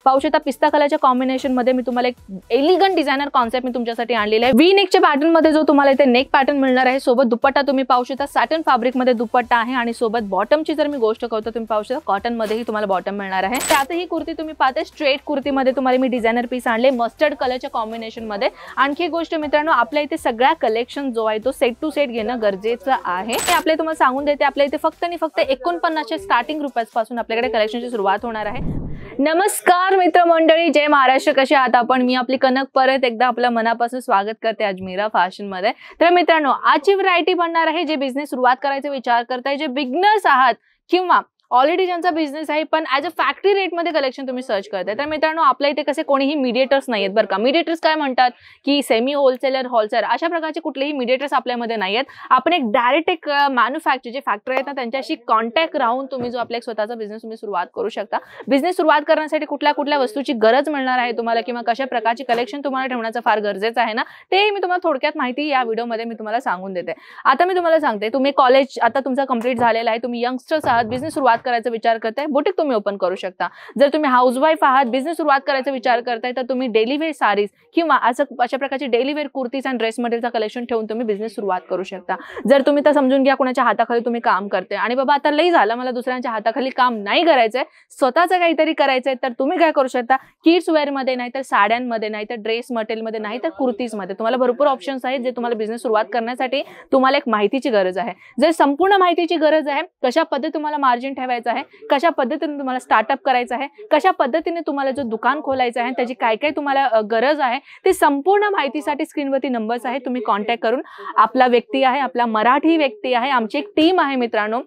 पाहू शकता पिस्ता कलरच्या कॉम्बिनेशन मध्ये मी तुम्हाला एक एलिगंट डिझायनर कॉन्सेप्ट मी तुमच्यासाठी आणलेला आहे। व्ही नेकच्या पॅटर्न मध्ये जो तुम्हाला इथे नेक पॅटर्न मिळणार आहे, सोबत दुपट्टा तुम्ही पाहू शकता सॅटिन फॅब्रिक मध्ये दुपट्टा आहे आणि सोबत बॉटमची जर मी गोष्ट करतो तुम्ही पाहू शकता कॉटन मध्येही तुम्हाला बॉटम मिळणार आहे। त्यात ही कुर्ती तुम्ही पाहते स्ट्रेट कुर्ती मध्ये तुम्हाला मी डिझायनर पीस आणले मस्टर्ड कलरच्या कॉम्बिनेशन मध्ये। आणखी एक गोष्ट मित्रांनो, आपल्या इथे सगळ्या कलेक्शन जो आहे तो सेट टू सेट घेणं गरजेचं आहे। ते आपले तुम्हाला सांगून देते, आपल्या इथे फक्त आणि फक्त 49 स्टार्टिंग रुपयापासून आपल्याकडे कलेक्शनची सुरुवात होणार आहे। नमस्कार मित्रमंडळी, जय महाराष्ट्र, कसे आहात आपण? मी आपली कनक परत एकदा आपल्या मनापासून स्वागत करते अजमेरा फॅशन मध्ये। तर मित्रांनो, आजची व्हरायटी बनणार आहे जे बिझनेस सुरुवात करायचा विचार करताय, जे बिगनर्स आहात किंवा ऑलरेडी ज्यांचा बिझनेस आहे पण ॲज अ फॅक्टरी रेट मध्ये कलेक्शन तुम्ही सर्च करताय। तर मित्रांनो, आपल्या इथे कसे कोणीही मीडिएटर्स नाहीयेत बरं का। मीडिएटर्स काय म्हणतात की सेमी होलसेलर, होलसेलर अशा प्रकारचे कुठलेही मीडिएटर्स आपल्यामध्ये नाहीयेत। आपण एक डायरेक्ट एक मॅन्युफॅक्चर जे फॅक्टरी आहेत ना त्यांच्याशी कॉन्टॅक्ट राहून तुम्ही जो आपला एक स्वतःचा बिझनेस तुम्ही सुरुवात करू शकता। बिझनेस सुरुवात करण्यासाठी कुठल्या वस्तूची गरज मिळणार आहे तुम्हाला किंवा कशा प्रकारची कलेक्शन तुम्हाला ठेवण्याचं फार गरजेचं आहे ना, ते मी तुम्हाला थोडक्यात माहिती या व्हिडिओमध्ये मी तुम्हाला सांगून देते। आता मी तुम्हाला सांगते, तुम्ही कॉलेज आता तुमचा कंप्लीट झालेला आहे, तुम्ही यंगस्टर्स आहात, बिझनेस सुरुवात करायचा विचार करताय, बुटीक तुम्ही ओपन करू शकता। जर तुम्ही हाऊसवाईफ आहात, बिझनेस सुरुवात करायचा विचार करताय, तर तुम्ही डेली वेअर साडीज किंवा अशा प्रकारचे डेली वेअर कुर्तीज आणि ड्रेस मटेरियलचा कलेक्शन ठेवून तुम्ही बिझनेस सुरुवात करू शकता। जर तुम्ही तर समजून घ्या कोणाच्या हाताखाली तुम्ही काम करते आणि बाबा आता लई झालं, मला दुसऱ्यांच्या हाताखाली काम नाही करायचंय, स्वतःचं काहीतरी करायचंय, तर तुम्ही काय करू शकता, किड्स वेअर मध्ये, नाहीतर साड्यांमध्ये, नाहीतर ड्रेस मटेरियल मध्ये, नाहीतर कुर्तीज मध्ये तुम्हाला भरपूर ऑप्शन्स आहेत जे तुम्हाला बिझनेस सुरुवात करण्यासाठी तुम्हाला एक माहितीची गरज आहे। जर संपूर्ण माहितीची गरज आहे, कशा पद्धतीने तुम्हाला मार्जिन ठेवायचं आहे, कशा पद्धतीने तुम्हाला स्टार्टअप करायचं आहे, कशा पद्धतीने तुम्हाला जो दुकान खोलायचं आहे, त्याची काय काय तुम्हाला गरज आहे, ते संपूर्ण माहितीसाठी स्क्रीनवरती नंबर्स आहे, तुम्ही कॉन्टॅक्ट करून आपला व्यक्ती आहे, आपला मराठी व्यक्ती आहे, आमची एक टीम आहे मित्रांनो।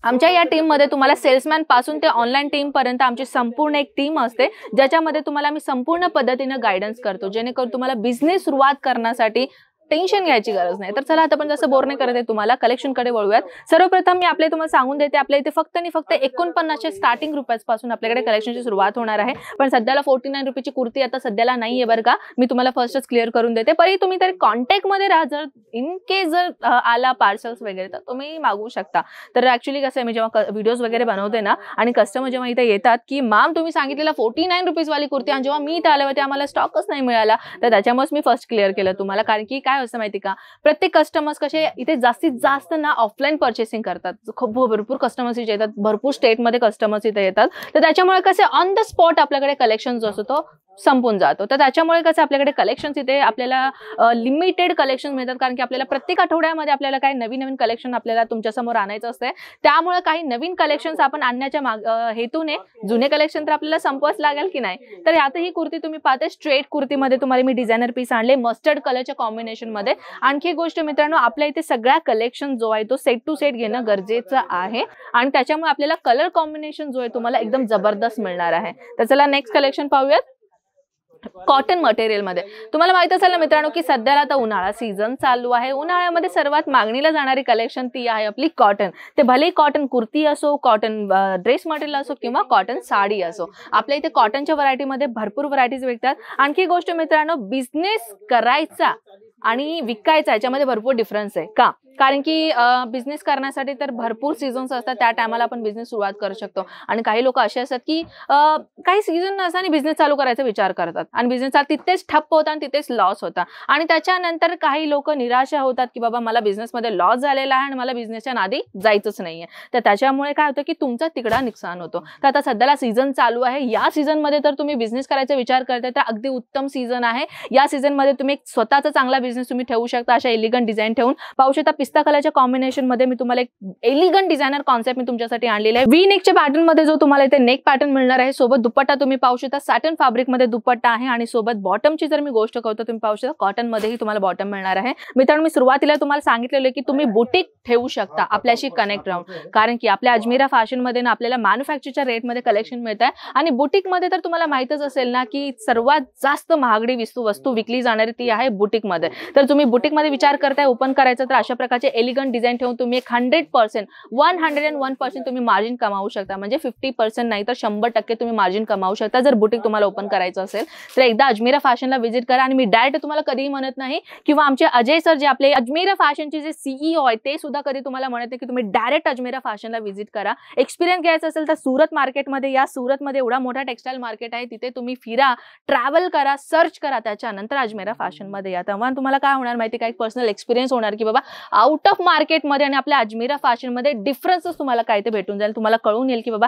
आमच्या या टीम मध्ये तुम्हाला सेल्समॅन पासून ते ऑनलाईन टीम पर्यंत आमची संपूर्ण एक टीम असते, ज्याच्यामध्ये तुम्हाला मी संपूर्ण पद्धतीने गायडन्स करतो, जेणेकरून तुम्हाला बिझनेस सुरुवात करण्यासाठी टेन्शन घ्यायची गरज नाही। तर चला आता आपण जसं बोर नाही करत आहे तुम्हाला कलेक्शन कडे वळूयात। सर्वप्रथम मी आपले तुम्हाला सांगून देते, आपल्या इथे फक्त आणि फक्त 49 स्टार्टिंग रुपयापासून आपल्याकडे कलेक्शनची सुरुवात होणार आहे। पण सध्याला 49 रुपयाची कुर्ती आता सध्याला नाहीये बरं का, मी तुम्हाला फर्स्टच क्लिअर करून देते। पण तुम्ही तरी कॉन्टॅक्ट मध्ये राहा, जर इन केस जर आला पार्सल्स वगैरे तर तुम्ही मागवू शकता। तर ऍक्च्युली कसं आहे, मी जेव्हा व्हिडिओज वगैरे बनवते ना आणि कस्टमर जेव्हा इथे येतात की मॅम तुम्ही सांगितलेला 49 रुपीज वाली कुर्ती आणि जेव्हा मी इथे आले होते आम्हाला स्टॉकच नाही मिळाला, तर त्याच्यामुळेच मी फर्स्ट क्लिअर केलं तुम्हाला। कारण की काय असं माहिती का, प्रत्येक कस्टमर्स कसे इथे जास्तीत जास्त ना ऑफलाईन पर्चेसिंग करतात, खूप भरपूर कस्टमर्स इथे येतात, भरपूर स्टेटमध्ये कस्टमर्स इथे येतात, तर त्याच्यामुळे कसे ऑन द स्पॉट आपल्याकडे कलेक्शन जो असतो तो संपून जातो। तर त्याच्यामुळे कसं आपल्याकडे कलेक्शन्स इथे आपल्याला लिमिटेड कलेक्शन मिळतात, कारण की आपल्याला प्रत्येक आठवड्यामध्ये आपल्याला काही नवीन कलेक्शन आपल्याला तुमच्यासमोर आणायचं असते, त्यामुळे काही नवीन कलेक्शन्स आपण आणण्याच्या हेतूने जुने कलेक्शन तर आपल्याला संपवाच लागेल की नाही। तर यात ही कुर्ती तुम्ही पाहते स्ट्रेट कुर्तीमध्ये तुम्हाला मी डिझायनर पीस आणले मस्टर्ड कलरच्या कॉम्बिनेशन मध्ये। आणखी गोष्ट मित्रांनो, आपल्या इथे सगळ्या कलेक्शन जो आहे तो सेट टू सेट घेणं गरजेचं आहे आणि त्याच्यामुळे आपल्याला कलर कॉम्बिनेशन जो आहे तुम्हाला एकदम जबरदस्त मिळणार आहे। तर चला नेक्स्ट कलेक्शन पाहूयात। कॉटन मटेरियल मध्ये तुम्हाला माहित असेल ना मित्रांनो की सध्याला आता उन्हाळा सीझन चालू आहे, उन्हाळ्यामध्ये सर्वात मागणीला जाणारी कलेक्शन ती आहे आपली कॉटन। ते भले कॉटन कुर्ती असो, कॉटन ड्रेस मटेरियल असो किंवा कॉटन साडी असो, आपल्या इथे कॉटनच्या व्हरायटीमध्ये भरपूर व्हरायटीज विकतात। आणखी गोष्ट मित्रांनो, बिझनेस करायचा आणि विकायचा याच्यामध्ये भरपूर डिफरन्स आहे का, कारण की बिझनेस करण्यासाठी तर भरपूर सीझन्स असतात, त्या टायमाला आपण बिझनेस सुरुवात करू शकतो। आणि काही लोक असे असतात की काही सीझन नसताना बिझनेस चालू करायचा विचार करतात आणि बिझनेस तिथेच ठप्प होता आणि तिथेच लॉस होता आणि त्याच्यानंतर काही लोक निराशा होतात की बाबा मला बिझनेसमध्ये लॉस झालेला आहे आणि मला बिझनेसच्या नादी जायचंच नाहीये। तर त्याच्यामुळे काय होतं की तुमचा तिकडा नुकसान होतो। तर आता सध्याला सीझन चालू आहे, या सीझन मध्ये तर तुम्ही बिझनेस करायचा विचार करताय तर अगदी उत्तम सीझन आहे। या सीझन मध्ये तुम्ही एक स्वतःचा चांगला बिझनेस तुम्ही ठेवू शकता, अशा एलिगंट डिझाईन ठेवून। पाहू शकता पिस्ता कलरच्या कॉम्बिनेशन मध्ये मी तुम्हाला एक एलिगंट डिझायनर कॉन्सेप्ट मी तुमच्यासाठी आणलेला आहे। व्ही नेकच्या पॅटर्न मध्ये जो तुम्हाला इथे नेक पॅटर्न मिळणार आहे, सोबत दुपट्टा तुम्ही पाहू शकता सॅटिन फॅब्रिक मध्ये दुपट्टा आहे आणि सोबत बॉटमची जर मी गोष्ट करतो तुम्ही पाहू शकता कॉटन मध्येही तुम्हाला बॉटम मिळणार आहे। मित्रांनो, मी सुरुवातीला तुम्हाला सांगितलेलं की तुम्ही बुटीक ठेवू शकता आपल्याशी कनेक्ट राहून, कारण की आपल्या अजमेरा फॅशन मध्ये ना आपल्याला मॅन्युफॅक्चरच्या रेट मध्ये कलेक्शन मिळत आहे आणि बुटीक मध्ये तर तुम्हाला माहितच असेल ना की सर्वात जास्त महागडी वस्तू विकली जाणारी ती आहे बुटीक मध्ये। तर तुम्ही बुटीक मध्ये विचार करताय ओपन करायचं तर अशा प्रकारचे प्रकारचे एलिगंट डिझाईन ठेवून तुम्ही एक 101% तुम्ही मार्जिन कमावू शकता. म्हणजे 50% नाही तर 100% तुम्ही मार्जिन कमावू शकता जर बुटीक तुम्हाला ओपन करायचं असेल तर एकदा अजमेरा फॅशनला व्हिजिट करा. आणि मी डायरेक्ट तुम्हाला कधीही म्हणत नाही किंवा आमचे अजय सर जे आपले अजमेरा फॅशनचे जे CEO आहेत ते सुद्धा कधी तुम्हाला म्हणत नाही की तुम्ही डायरेक्ट अजमेरा फॅशनला व्हिजिट करा. एक्सपिरियन्स घ्यायचा असेल तर सुरत मार्केटमध्ये या. सुरतमध्ये एवढा मोठा टेक्सटाईल मार्केट आहे, तिथे तुम्ही फिरा, ट्रॅव्हल करा, सर्च करा, त्याच्यानंतर अजमेरा फॅशनमध्ये या. तेव्हा तुम्हाला काय होणार माहिती काय, पर्सनल एक्सपिरियन्स होणार की बाबा आउट ऑफ मार्केटमध्ये आणि आपल्या अजमेरा फॅशनमध्ये डिफरन्सेस तुम्हाला काय ते भेटून जाईल. तुम्हाला कळून येईल की बाबा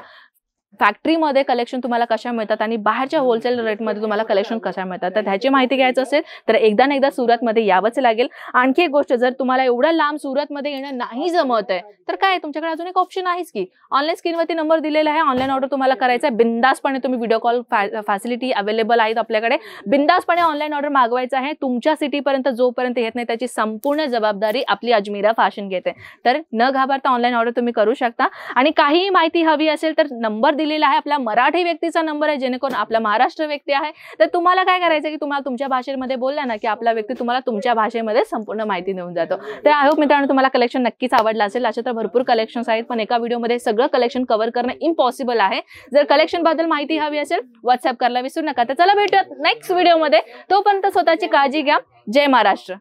फॅक्टरीमध्ये कलेक्शन तुम्हाला कशा मिळतात आणि बाहेरच्या होलसेल रेटमध्ये तुम्हाला कलेक्शन कशा मिळतात. तर ह्याची माहिती घ्यायचं असेल तर एकदा सुरतमध्ये यावंच लागेल. आणखी एक गोष्ट, जर तुम्हाला एवढं लांब सुरतमध्ये येणं नाही जमत आहे तर काय तुमच्याकडे अजून एक ऑप्शन आहेच की ऑनलाईन स्क्रीनवरती नंबर दिलेला आहे. ऑनलाईन ऑर्डर तुम्हाला करायचा आहे, बिंदासपणे तुम्ही व्हिडिओ कॉल फॅसिलिटी अवेलेबल आहेत आपल्याकडे. बिंदासपणे ऑनलाईन ऑर्डर मागवायचा आहे. तुमच्या सिटीपर्यंत जोपर्यंत येत नाही त्याची संपूर्ण जबाबदारी आपली अजमेरा फॅशन घेते. तर न घाबरता ऑनलाईन ऑर्डर तुम्ही करू शकता. आणि काहीही माहिती हवी असेल तर नंबर दिलेला आहे, आपला मराठी व्यक्तीचा नंबर आहे, जेणेकरून आपला महाराष्ट्र व्यक्ती आहे. तर तुम्हाला काय करायचं की तुम्हाला तुमच्या भाषेमध्ये बोलला ना की आपला व्यक्ती तुम्हाला तुमच्या भाषेमध्ये संपूर्ण माहिती देऊन जातो. तर आय होप मित्रांनो तुम्हाला कलेक्शन नक्कीच आवडलं असेल. अशा तर भरपूर कलेक्शन्स आहेत पण एका व्हिडिओमध्ये सगळं कलेक्शन कव्हर करणं इम्पॉसिबल आहे. जर कलेक्शन बद्दल माहिती हवी असेल व्हॉट्सअप करायला विसरू नका. तर चला भेटूयात नेक्स्ट व्हिडिओमध्ये. तोपर्यंत स्वतःची काळजी घ्या. जय महाराष्ट्र.